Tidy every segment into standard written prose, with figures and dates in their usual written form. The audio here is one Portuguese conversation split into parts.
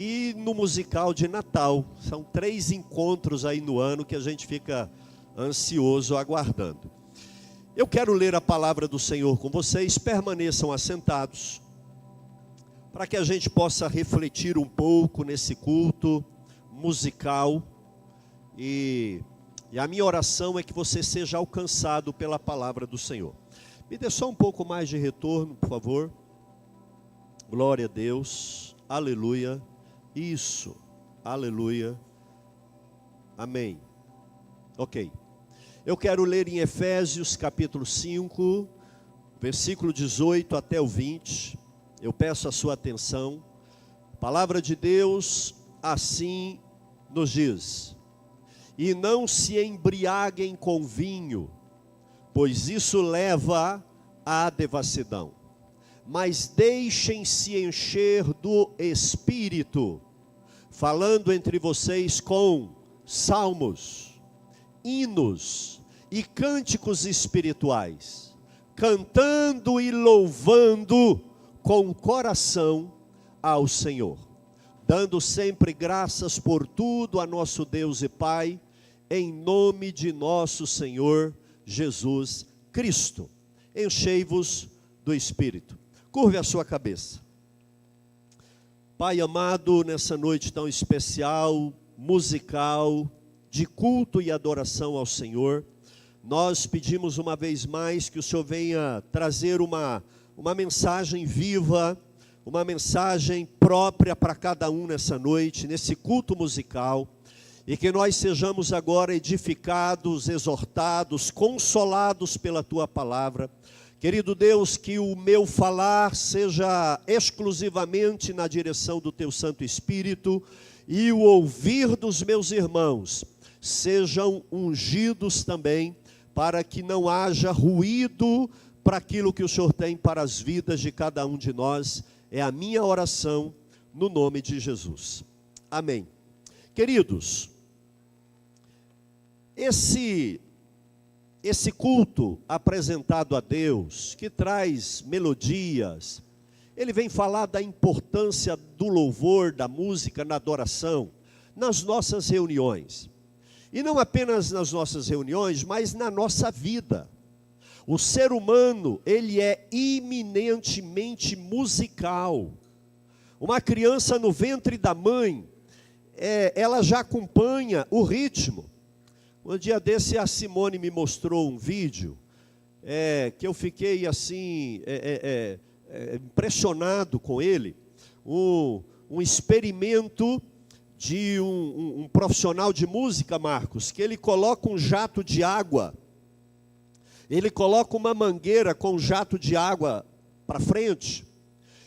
e no musical de Natal. São 3 encontros aí no ano que a gente fica ansioso aguardando. Eu quero ler a palavra do Senhor com vocês. Permaneçam assentados, para que a gente possa refletir um pouco nesse culto musical. E a minha oração é que você seja alcançado pela palavra do Senhor. Me dê só um pouco mais de retorno, por favor. Glória a Deus. Aleluia. Isso. Aleluia. Amém. Ok. Eu quero ler em Efésios capítulo 5, versículo 18 até o 20. Eu peço a sua atenção. A palavra de Deus assim nos diz: e não se embriaguem com vinho, pois isso leva à devassidão, mas deixem-se encher do Espírito, falando entre vocês com salmos, hinos e cânticos espirituais, cantando e louvando com o coração ao Senhor, dando sempre graças por tudo a nosso Deus e Pai, em nome de nosso Senhor Jesus Cristo. Enchei-vos do Espírito. Curve a sua cabeça. Pai amado, nessa noite tão especial, musical, de culto e adoração ao Senhor, nós pedimos uma vez mais que o Senhor venha trazer uma mensagem viva, uma mensagem própria para cada um nessa noite, nesse culto musical, e que nós sejamos agora edificados, exortados, consolados pela Tua palavra. Querido Deus, que o meu falar seja exclusivamente na direção do Teu Santo Espírito, e o ouvir dos meus irmãos sejam ungidos também, para que não haja ruído para aquilo que o Senhor tem para as vidas de cada um de nós. É a minha oração no nome de Jesus. Amém. Queridos, esse culto apresentado a Deus, que traz melodias, ele vem falar da importância do louvor, da música, na adoração, nas nossas reuniões. E não apenas nas nossas reuniões, mas na nossa vida. O ser humano, ele é eminentemente musical. Uma criança no ventre da mãe, ela já acompanha o ritmo. Um dia desse a Simone me mostrou um vídeo, que eu fiquei assim, impressionado com ele. Um experimento de um profissional de música, Marcos, que ele coloca um jato de água. Ele coloca uma mangueira com um jato de água para frente,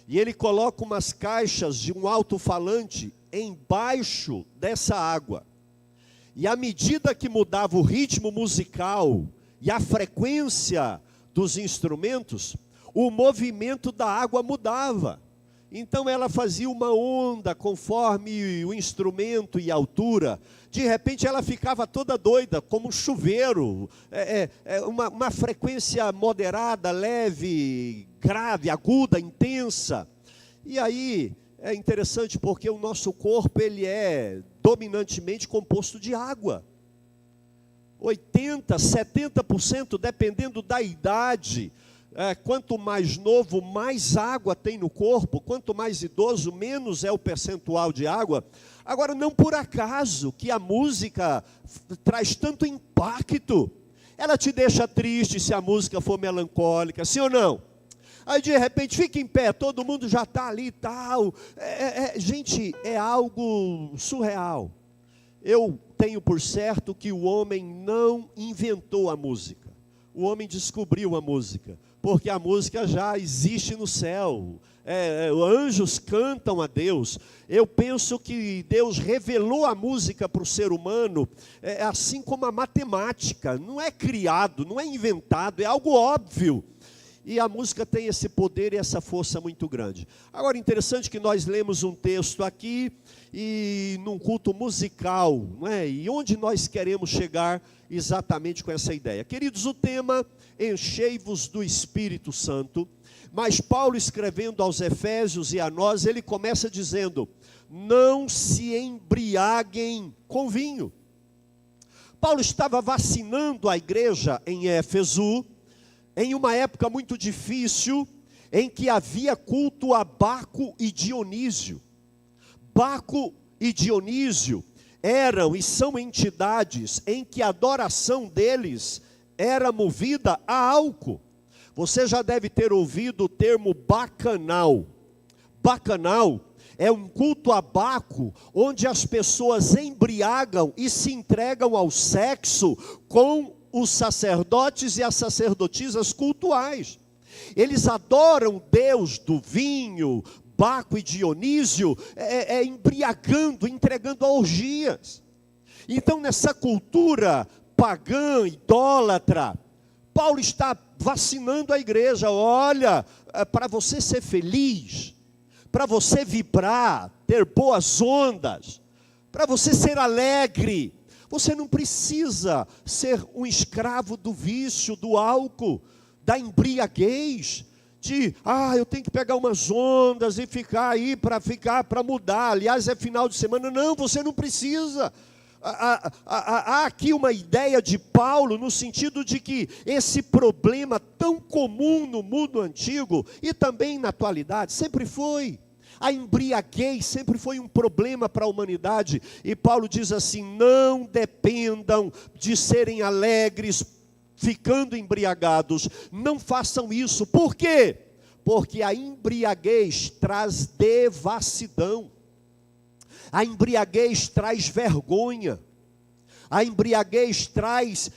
e ele coloca umas caixas de um alto-falante embaixo dessa água. E à medida que mudava o ritmo musical e a frequência dos instrumentos, o movimento da água mudava. Então ela fazia uma onda conforme o instrumento e a altura. De repente ela ficava toda doida, como um chuveiro. Uma frequência moderada, leve, grave, aguda, intensa. E aí é interessante porque o nosso corpo, ele é dominantemente composto de água. 80%, 70%, dependendo da idade. Quanto mais novo, mais água tem no corpo. Quanto mais idoso, menos é o percentual de água. Agora, não por acaso que a música traz tanto impacto. Ela te deixa triste se a música for melancólica, sim ou não? Aí de repente fica em pé, todo mundo já está ali e tal. Gente, é algo surreal. Eu tenho por certo que o homem não inventou a música. O homem descobriu a música, porque a música já existe no céu. Anjos cantam a Deus. Eu penso que Deus revelou a música para o ser humano, assim como a matemática. Não é criado, não é inventado, é algo óbvio. E a música tem esse poder e essa força muito grande. Agora, interessante que nós lemos um texto aqui, e num culto musical, não é? E onde nós queremos chegar exatamente com essa ideia? Queridos, o tema, enchei-vos do Espírito Santo. Mas Paulo, escrevendo aos Efésios e a nós, ele começa dizendo: não se embriaguem com vinho. Paulo estava vacinando a igreja em Éfeso, em uma época muito difícil, em que havia culto a Baco e Dionísio. Baco e Dionísio eram e são entidades em que a adoração deles era movida a álcool. Você já deve ter ouvido o termo bacanal. Bacanal é um culto a Baco, onde as pessoas embriagam e se entregam ao sexo com os sacerdotes e as sacerdotisas cultuais. Eles adoram Deus do vinho, Baco e Dionísio, embriagando, entregando a orgias. Então, nessa cultura pagã, idólatra, Paulo está vacinando a igreja. Olha, para você ser feliz, para você vibrar, ter boas ondas, para você ser alegre, você não precisa ser um escravo do vício, do álcool, da embriaguez, eu tenho que pegar umas ondas e ficar aí para mudar. Aliás, é final de semana. Não, você não precisa. Há aqui uma ideia de Paulo no sentido de que esse problema tão comum no mundo antigo e também na atualidade sempre foi. A embriaguez sempre foi um problema para a humanidade. E Paulo diz assim: não dependam de serem alegres ficando embriagados, não façam isso. Por quê? Porque a embriaguez traz devassidão. A embriaguez traz vergonha. A embriaguez traz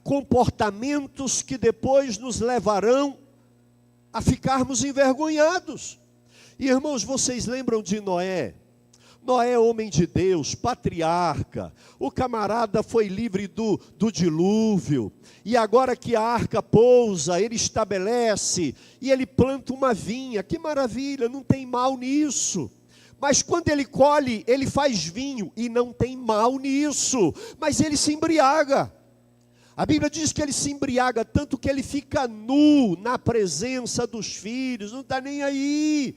comportamentos que depois nos levarão a ficarmos envergonhados. E, irmãos, vocês lembram de Noé? Noé, homem de Deus, patriarca, o camarada foi livre do dilúvio, e agora que a arca pousa, ele estabelece, e ele planta uma vinha. Que maravilha, não tem mal nisso. Mas quando ele colhe, ele faz vinho, e não tem mal nisso, mas ele se embriaga. A Bíblia diz que ele se embriaga tanto que ele fica nu na presença dos filhos, não está nem aí.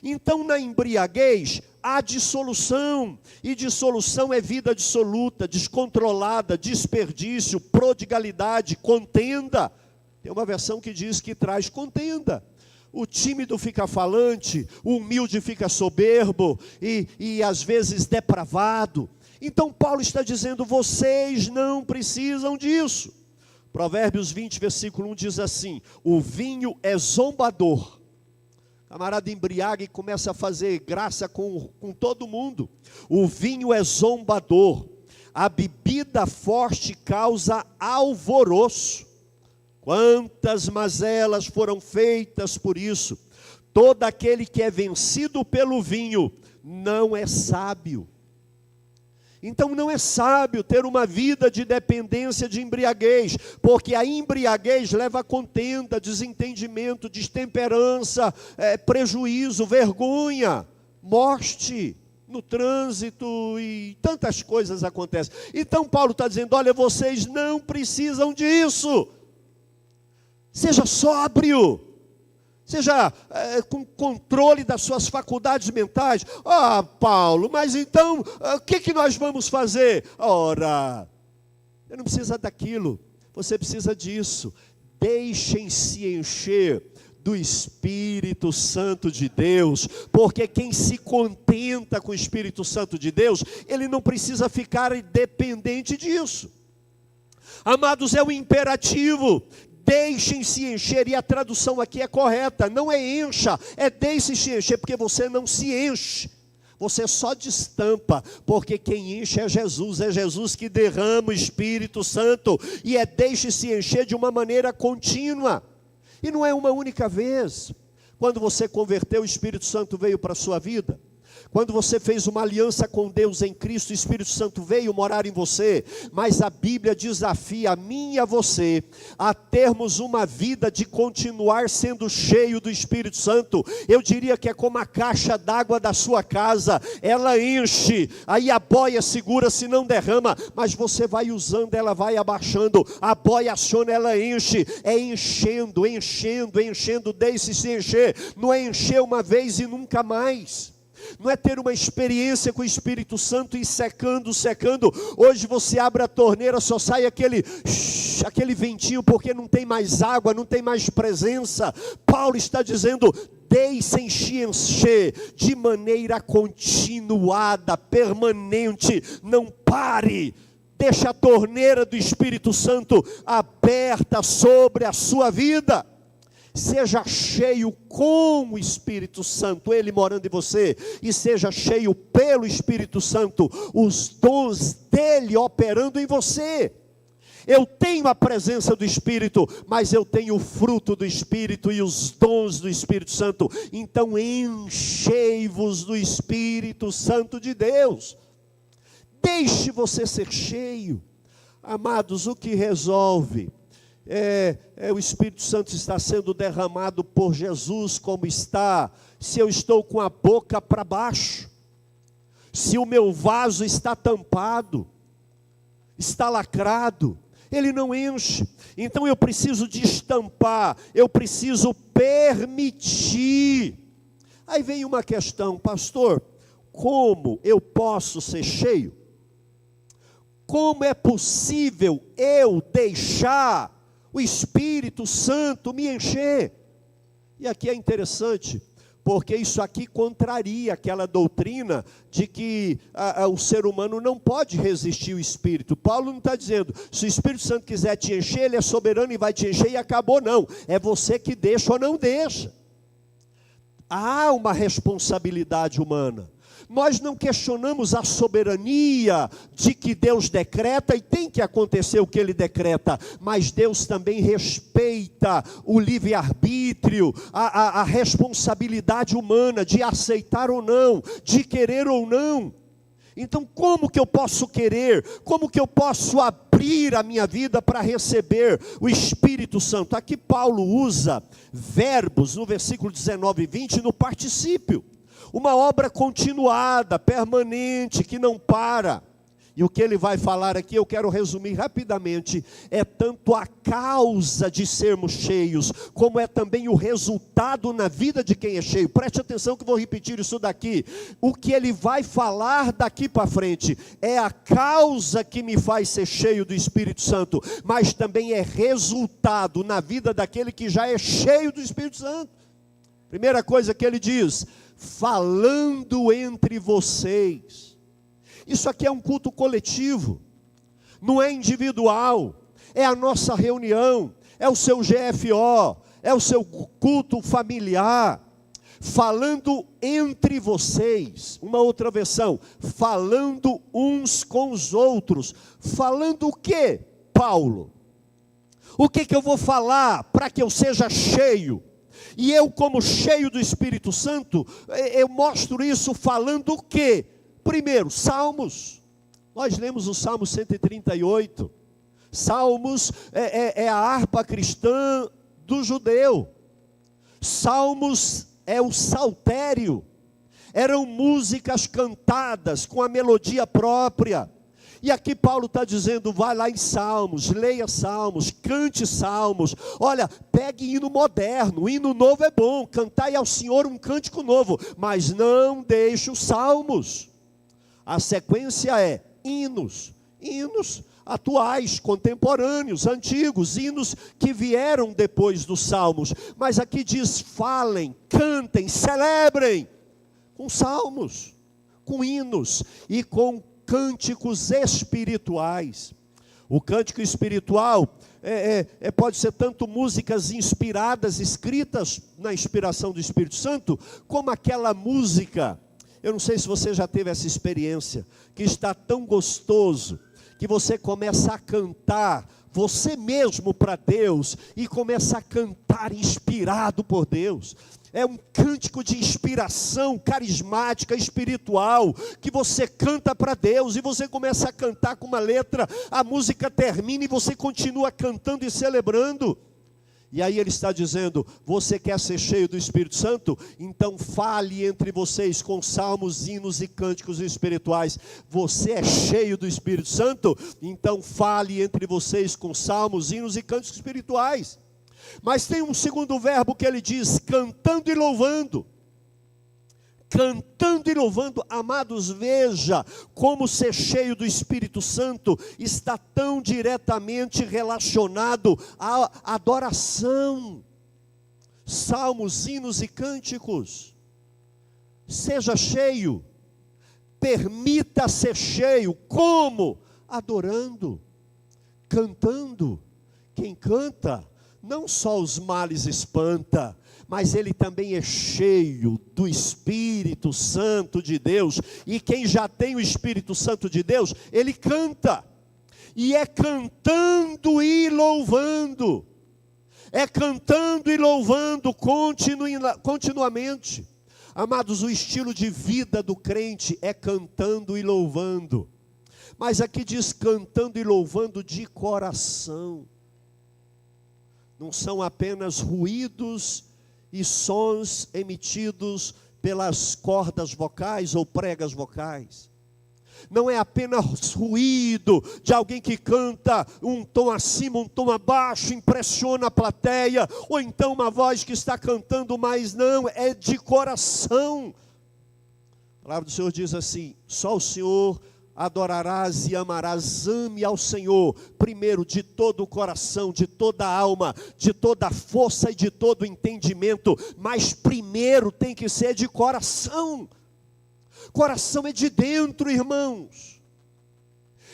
Então, na embriaguez, há dissolução, e dissolução é vida dissoluta, descontrolada, desperdício, prodigalidade, contenda. Tem uma versão que diz que traz contenda. O tímido fica falante, o humilde fica soberbo e às vezes depravado. Então Paulo está dizendo: vocês não precisam disso. Provérbios 20, versículo 1 diz assim: o vinho é zombador. Camarada embriaga e começa a fazer graça com todo mundo. O vinho é zombador. A bebida forte causa alvoroço. Quantas mazelas foram feitas por isso. Todo aquele que é vencido pelo vinho não é sábio. Então não é sábio ter uma vida de dependência de embriaguez, porque a embriaguez leva a contenda, desentendimento, destemperança, prejuízo, vergonha, morte no trânsito e tantas coisas acontecem. Então Paulo está dizendo: olha, vocês não precisam disso. Seja sóbrio. Seja com controle das suas faculdades mentais. Paulo, mas então, o que nós vamos fazer? Ora, você não precisa daquilo, você precisa disso. Deixem-se encher do Espírito Santo de Deus, porque quem se contenta com o Espírito Santo de Deus, ele não precisa ficar dependente disso. Amados, é o imperativo. Deixem-se encher, e a tradução aqui é correta, não é encha, é deixe-se encher, porque você não se enche, você só destampa, porque quem enche é Jesus que derrama o Espírito Santo, e deixe-se encher de uma maneira contínua, e não é uma única vez. Quando você converteu, o Espírito Santo veio para a sua vida. Quando você fez uma aliança com Deus em Cristo, o Espírito Santo veio morar em você. Mas a Bíblia desafia a mim e a você a termos uma vida de continuar sendo cheio do Espírito Santo. Eu diria que é como a caixa d'água da sua casa. Ela enche, aí a boia segura se não derrama, mas você vai usando, ela vai abaixando. A boia aciona, ela enche. É enchendo, enchendo, enchendo, deixe-se encher. Não é encher uma vez e nunca mais. Não é ter uma experiência com o Espírito Santo e secando, secando. Hoje você abre a torneira, só sai aquele ventinho, porque não tem mais água, não tem mais presença. Paulo está dizendo: deixe-se encher de maneira continuada, permanente, não pare. Deixa a torneira do Espírito Santo aberta sobre a sua vida. Seja cheio com o Espírito Santo, Ele morando em você, e seja cheio pelo Espírito Santo, os dons dEle operando em você. Eu tenho a presença do Espírito, mas eu tenho o fruto do Espírito e os dons do Espírito Santo. Então enchei-vos do Espírito Santo de Deus. Deixe você ser cheio. Amados, o que resolve o Espírito Santo está sendo derramado por Jesus como está, se eu estou com a boca para baixo, se o meu vaso está tampado, está lacrado, ele não enche. Então eu preciso destampar, eu preciso permitir. Aí vem uma questão: pastor, como eu posso ser cheio? Como é possível eu deixar o Espírito Santo me encher? E aqui é interessante, porque isso aqui contraria aquela doutrina de que o ser humano não pode resistir ao Espírito. Paulo não está dizendo, se o Espírito Santo quiser te encher, ele é soberano e vai te encher e acabou. Não, é você que deixa ou não deixa. Há uma responsabilidade humana. Nós não questionamos a soberania de que Deus decreta, e tem que acontecer o que Ele decreta, mas Deus também respeita o livre-arbítrio, a responsabilidade humana de aceitar ou não, de querer ou não. Então como que eu posso querer, como que eu posso abrir a minha vida para receber o Espírito Santo? Aqui Paulo usa verbos no versículo 19 e 20 no particípio. Uma obra continuada, permanente, que não para. E o que ele vai falar aqui, eu quero resumir rapidamente, é tanto a causa de sermos cheios, como é também o resultado na vida de quem é cheio. Preste atenção que eu vou repetir isso daqui. O que ele vai falar daqui para frente é a causa que me faz ser cheio do Espírito Santo, mas também é resultado na vida daquele que já é cheio do Espírito Santo. Primeira coisa que ele diz: falando entre vocês. Isso aqui é um culto coletivo, não é individual, é a nossa reunião, é o seu GFO, é o seu culto familiar. Falando entre vocês. Uma outra versão, falando uns com os outros. Falando o quê, Paulo? O que eu vou falar para que eu seja cheio? E eu, como cheio do Espírito Santo, eu mostro isso falando o quê? Primeiro, Salmos. Nós lemos o Salmo 138. Salmos é a harpa cristã do judeu. Salmos é o saltério. Eram músicas cantadas com a melodia própria. E aqui Paulo está dizendo, vai lá em Salmos, leia Salmos, cante Salmos. Olha, pegue hino moderno, hino novo é bom, cantai ao Senhor um cântico novo, mas não deixe os Salmos. A sequência é hinos atuais, contemporâneos, antigos, hinos que vieram depois dos Salmos. Mas aqui diz, falem, cantem, celebrem, com salmos, com hinos e com cânticos espirituais. O cântico espiritual pode ser tanto músicas inspiradas, escritas na inspiração do Espírito Santo, como aquela música, eu não sei se você já teve essa experiência, que está tão gostoso, que você começa a cantar, você mesmo para Deus, e começa a cantar inspirado por Deus. é um cântico de inspiração carismática, espiritual, que você canta para Deus, e você começa a cantar com uma letra, a música termina e você continua cantando e celebrando. E aí ele está dizendo: você quer ser cheio do Espírito Santo? Então fale entre vocês com salmos, hinos e cânticos espirituais. Você é cheio do Espírito Santo? Então fale entre vocês com salmos, hinos e cânticos espirituais. Mas tem um segundo verbo que ele diz: cantando e louvando. Cantando e louvando. Amados, veja como ser cheio do Espírito Santo está tão diretamente relacionado à adoração. Salmos, hinos e cânticos. Seja cheio, permita ser cheio. Como? Adorando, cantando. Quem canta, não só os males espanta, mas ele também é cheio do Espírito Santo de Deus. E quem já tem o Espírito Santo de Deus, ele canta. E é cantando e louvando. É cantando e louvando continuamente. Amados, o estilo de vida do crente é cantando e louvando. Mas aqui diz cantando e louvando de coração. Não são apenas ruídos e sons emitidos pelas cordas vocais ou pregas vocais. Não é apenas ruído de alguém que canta um tom acima, um tom abaixo, impressiona a plateia, ou então uma voz que está cantando, mas não, é de coração. A palavra do Senhor diz assim: só o Senhor adorarás e amarás. Ame ao Senhor, primeiro de todo o coração, de toda a alma, de toda a força e de todo o entendimento, mas primeiro tem que ser de coração. Coração é de dentro, irmãos.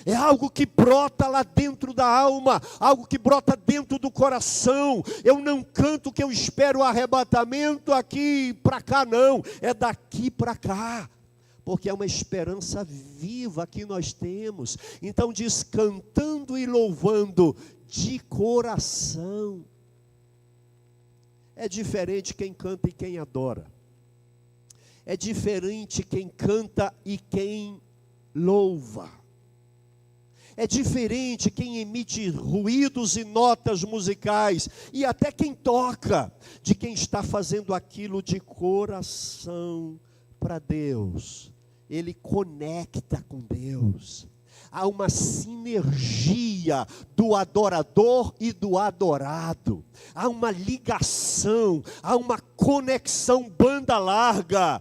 É algo que brota lá dentro da alma, algo que brota dentro do coração. Eu não canto que eu espero o arrebatamento aqui para cá, não, é daqui para cá. Porque é uma esperança viva que nós temos. Então diz cantando e louvando de coração. É diferente quem canta e quem adora. É diferente quem canta e quem louva. É diferente quem emite ruídos e notas musicais, e até quem toca, de quem está fazendo aquilo de coração para Deus. Ele conecta com Deus. Há uma sinergia do adorador e do adorado. Há uma ligação, há uma conexão banda larga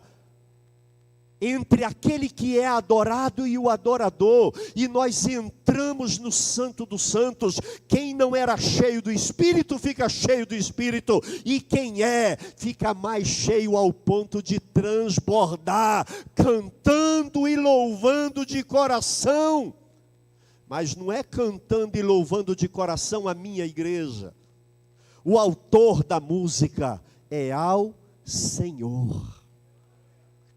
entre aquele que é adorado e o adorador. E nós entramos no Santo dos Santos. Quem não era cheio do Espírito, fica cheio do Espírito. E quem é, fica mais cheio ao ponto de transbordar, cantando e louvando de coração. Mas não é cantando e louvando de coração a minha igreja. O autor da música é ao Senhor.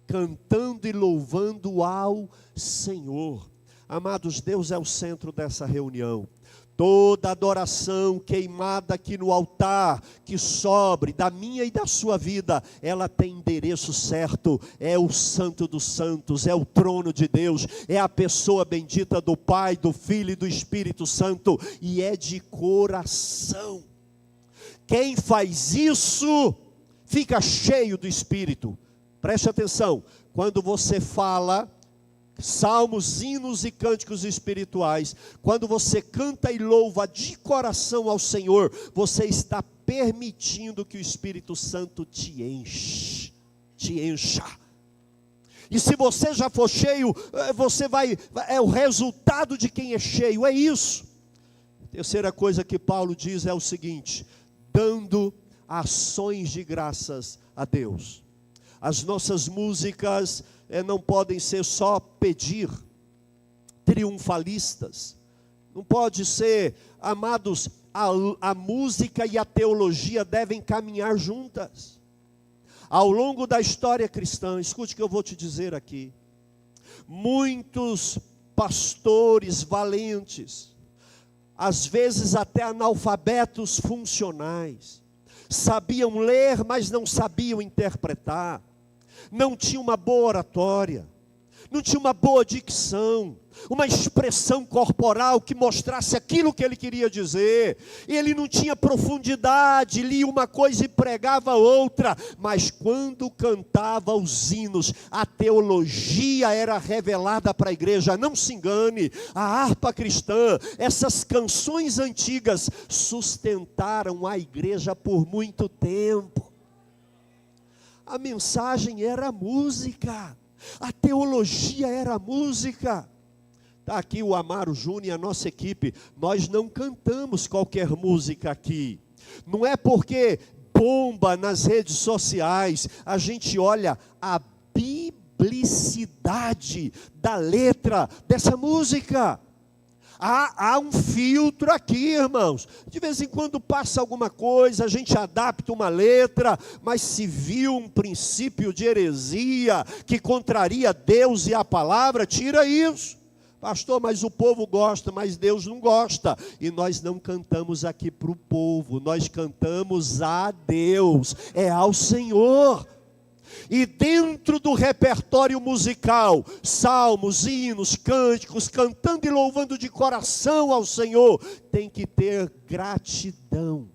Cantando e louvando ao Senhor. Amados, Deus é o centro dessa reunião. Toda adoração queimada aqui no altar, que sobre da minha e da sua vida, ela tem endereço certo. É o Santo dos Santos, é o trono de Deus, é a pessoa bendita do Pai, do Filho e do Espírito Santo, e é de coração. Quem faz isso, fica cheio do Espírito. Preste atenção, quando você fala salmos, hinos e cânticos espirituais, quando você canta e louva de coração ao Senhor, você está permitindo que o Espírito Santo te encha. E se você já for cheio, é o resultado de quem é cheio, é isso. Terceira coisa que Paulo diz é o seguinte: dando ações de graças a Deus. As nossas músicas não podem ser só pedir, triunfalistas. Não pode ser, amados, a música e a teologia devem caminhar juntas. Ao longo da história cristã, escute o que eu vou te dizer aqui. Muitos pastores valentes, às vezes até analfabetos funcionais, sabiam ler, mas não sabiam interpretar, não tinham uma boa oratória, não tinha uma boa dicção, uma expressão corporal que mostrasse aquilo que ele queria dizer. Ele não tinha profundidade, lia uma coisa e pregava outra, mas quando cantava os hinos, a teologia era revelada para a igreja. Não se engane, a harpa cristã, essas canções antigas sustentaram a igreja por muito tempo. A mensagem era música, a teologia era música. Está aqui o Amaro Júnior e a nossa equipe. Nós não cantamos qualquer música aqui. Não é porque bomba nas redes sociais. A gente olha a biblicidade da letra dessa música. Há um filtro aqui, irmãos. De vez em quando passa alguma coisa, a gente adapta uma letra, mas se viu um princípio de heresia que contraria Deus e a palavra, tira isso. Pastor, mas o povo gosta, mas Deus não gosta. E nós não cantamos aqui para o povo, nós cantamos a Deus, é ao Senhor. E dentro do repertório musical, salmos, hinos, cânticos, cantando e louvando de coração ao Senhor, tem que ter gratidão,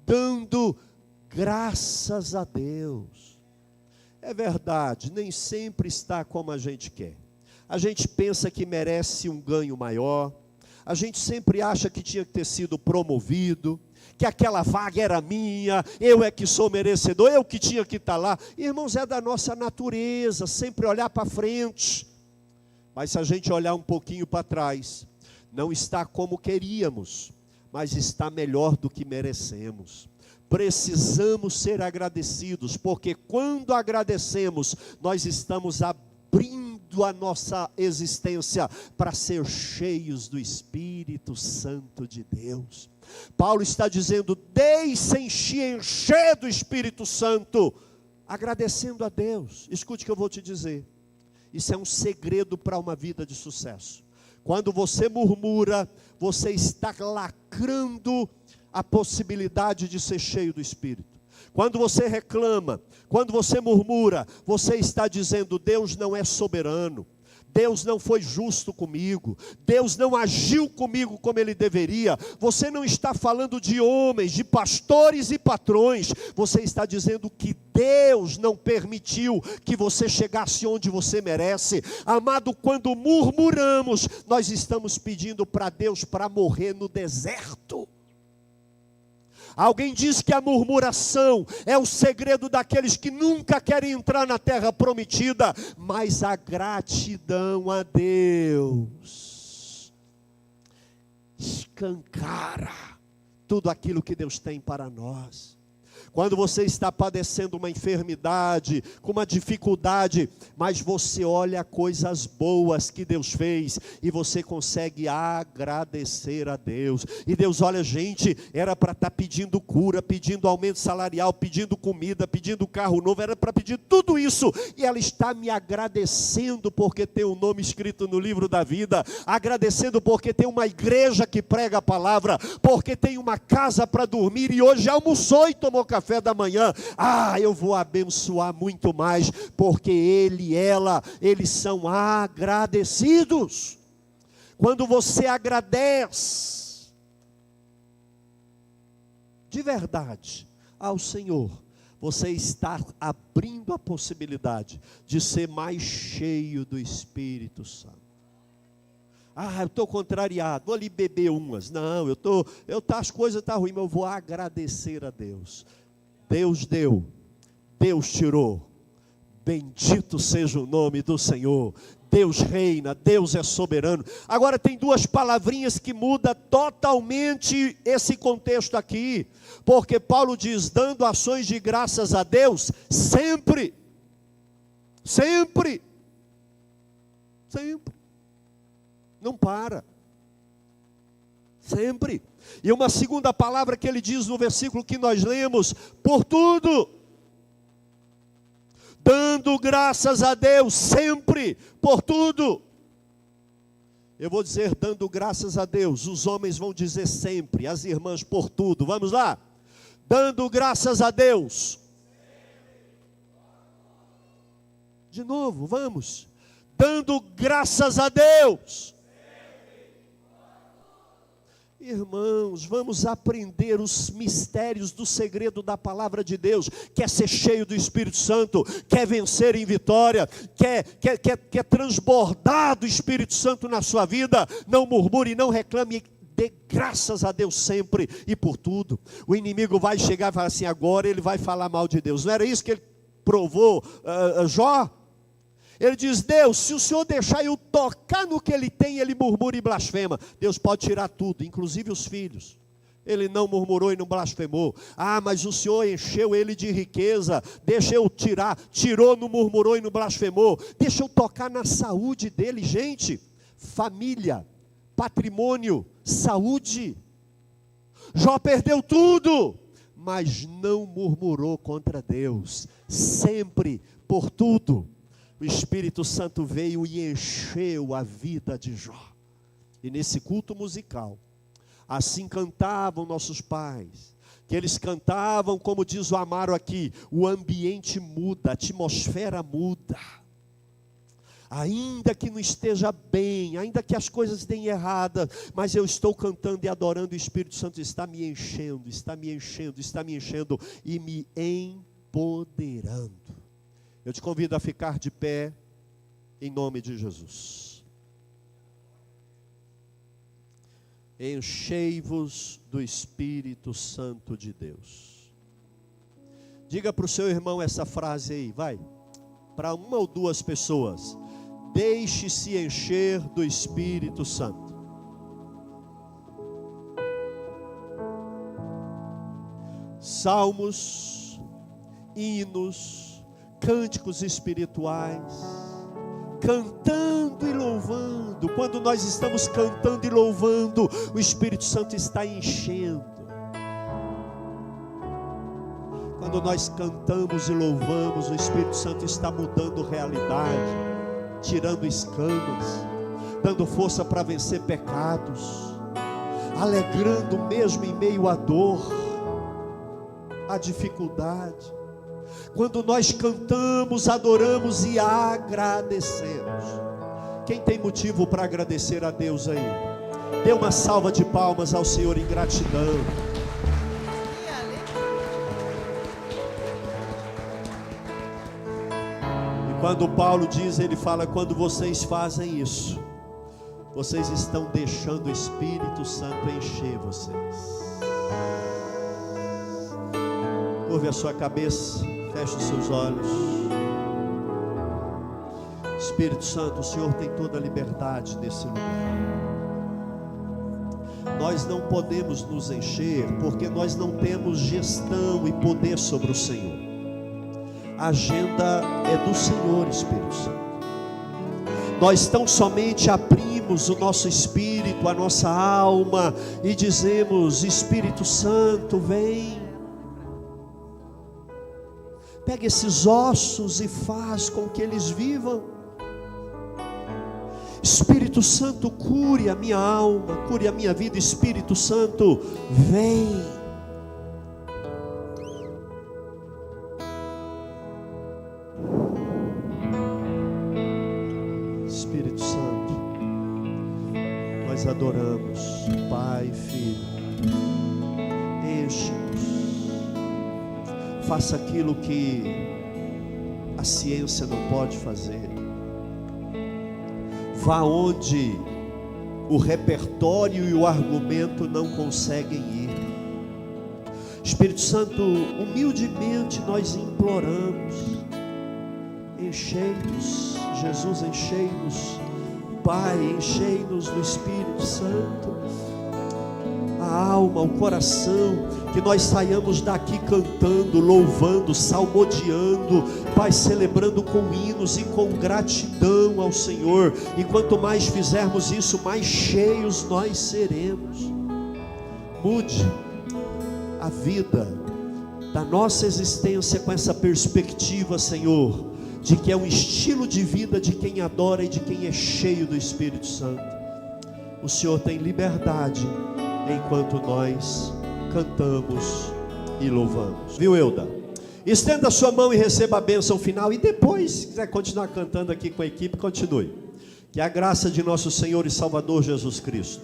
dando graças a Deus. É verdade, nem sempre está como a gente quer. A gente pensa que merece um ganho maior, a gente sempre acha que tinha que ter sido promovido, que aquela vaga era minha, eu é que sou merecedor, eu que tinha que estar lá. Irmãos, é da nossa natureza, sempre olhar para frente. Mas se a gente olhar um pouquinho para trás, não está como queríamos, mas está melhor do que merecemos. Precisamos ser agradecidos, porque quando agradecemos, nós estamos abrindo a nossa existência para ser cheios do Espírito Santo de Deus. Paulo está dizendo: deixem-se encher do Espírito Santo, agradecendo a Deus. Escute o que eu vou te dizer, isso é um segredo para uma vida de sucesso. Quando você murmura, você está lacrando a possibilidade de ser cheio do Espírito. Quando você reclama, quando você murmura, você está dizendo: Deus não é soberano, Deus não foi justo comigo, Deus não agiu comigo como Ele deveria. Você não está falando de homens, de pastores e patrões, você está dizendo que Deus não permitiu que você chegasse onde você merece. Amado, quando murmuramos, nós estamos pedindo para Deus para morrer no deserto. Alguém diz que a murmuração é o segredo daqueles que nunca querem entrar na terra prometida, mas a gratidão a Deus escancara tudo aquilo que Deus tem para nós. Quando você está padecendo uma enfermidade, com uma dificuldade, mas você olha coisas boas que Deus fez, e você consegue agradecer a Deus. E Deus olha, gente, era para estar pedindo cura, pedindo aumento salarial, pedindo comida, pedindo carro novo, era para pedir tudo isso, e ela está me agradecendo porque tem o nome escrito no livro da vida, agradecendo porque tem uma igreja que prega a palavra, porque tem uma casa para dormir, e hoje almoçou e tomou café da manhã. Eu vou abençoar muito mais, porque ele e ela, eles são agradecidos. Quando você agradece de verdade ao Senhor, você está abrindo a possibilidade de ser mais cheio do Espírito Santo. Eu estou contrariado, vou ali beber umas. Não, as coisas estão ruins, mas eu vou agradecer a Deus. Deus deu, Deus tirou, bendito seja o nome do Senhor. Deus reina, Deus é soberano. Agora tem duas palavrinhas que mudam totalmente esse contexto aqui, porque Paulo diz: dando ações de graças a Deus, sempre, sempre, sempre, não para, sempre. E uma segunda palavra que ele diz no versículo que nós lemos: por tudo, dando graças a Deus sempre, por tudo. Eu vou dizer dando graças a Deus, os homens vão dizer sempre, as irmãs por tudo. Vamos lá? Dando graças a Deus. De novo, vamos. Dando graças a Deus. Irmãos, vamos aprender os mistérios do segredo da palavra de Deus. Quer ser cheio do Espírito Santo, quer vencer em vitória, quer transbordar do Espírito Santo na sua vida. Não murmure, não reclame, dê graças a Deus sempre e por tudo. O inimigo vai chegar e falar assim, agora ele vai falar mal de Deus. Não era isso que ele provou Jó? Ele diz, Deus, se o Senhor deixar eu tocar no que ele tem, ele murmura e blasfema. Deus pode tirar tudo, inclusive os filhos. Ele não murmurou e não blasfemou. Ah, mas o Senhor encheu ele de riqueza. Deixa eu tirar. Tirou, não murmurou e não blasfemou. Deixa eu tocar na saúde dele. Gente, família, patrimônio, saúde. Jó perdeu tudo, mas não murmurou contra Deus. Sempre, por tudo. O Espírito Santo veio e encheu a vida de Jó. E nesse culto musical, assim cantavam nossos pais, que eles cantavam, como diz o Amaro aqui, o ambiente muda, a atmosfera muda. Ainda que não esteja bem, ainda que as coisas deem errada, mas eu estou cantando e adorando, o Espírito Santo está me enchendo, está me enchendo, está me enchendo e me empoderando. Eu te convido a ficar de pé, em nome de Jesus. Enchei-vos do Espírito Santo de Deus. Diga para o seu irmão essa frase aí, vai. Para uma ou duas pessoas. Deixe-se encher do Espírito Santo. Salmos, hinos, cânticos espirituais, cantando e louvando. Quando nós estamos cantando e louvando, o Espírito Santo está enchendo. Quando nós cantamos e louvamos, o Espírito Santo está mudando realidade, tirando escamas, dando força para vencer pecados, alegrando mesmo em meio à dor, à dificuldade. Quando nós cantamos, adoramos e agradecemos. Quem tem motivo para agradecer a Deus aí? Dê uma salva de palmas ao Senhor em gratidão. E quando Paulo diz, ele fala, quando vocês fazem isso, vocês estão deixando o Espírito Santo encher vocês. Curve a sua cabeça, feche os seus olhos. Espírito Santo, o Senhor tem toda a liberdade nesse lugar. Nós não podemos nos encher, porque nós não temos gestão e poder sobre o Senhor. A agenda é do Senhor, Espírito Santo. Nós tão somente abrimos o nosso espírito, a nossa alma, e dizemos, Espírito Santo, vem. Pega esses ossos e faz com que eles vivam. Espírito Santo, cure a minha alma, cure a minha vida. Espírito Santo, vem. Espírito Santo, nós adoramos, Pai, Filho. Enche-nos. Faça aquilo que a ciência não pode fazer. Vá onde o repertório e o argumento não conseguem ir. Espírito Santo, humildemente nós imploramos. Enchei-nos, Jesus, enchei-nos. Pai, enchei-nos do Espírito Santo. A alma, o coração, que nós saiamos daqui cantando, louvando, salmodiando, Pai, celebrando com hinos e com gratidão ao Senhor. E quanto mais fizermos isso, mais cheios nós seremos. Mude a vida da nossa existência com essa perspectiva, Senhor, de que é um estilo de vida de quem adora e de quem é cheio do Espírito Santo. O Senhor tem liberdade enquanto nós cantamos e louvamos. Viu, Euda? Estenda a sua mão e receba a bênção final. E depois, se quiser continuar cantando aqui com a equipe, continue. Que a graça de nosso Senhor e Salvador Jesus Cristo,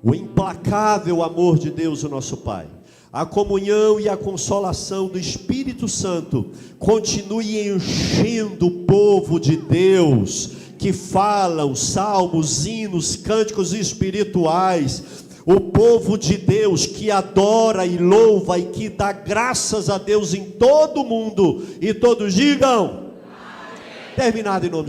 o implacável amor de Deus, o nosso Pai, a comunhão e a consolação do Espírito Santo continue enchendo o povo de Deus, que falam salmos, hinos, cânticos espirituais, o povo de Deus que adora e louva e que dá graças a Deus em todo o mundo, e todos digam, amém. Terminado em nome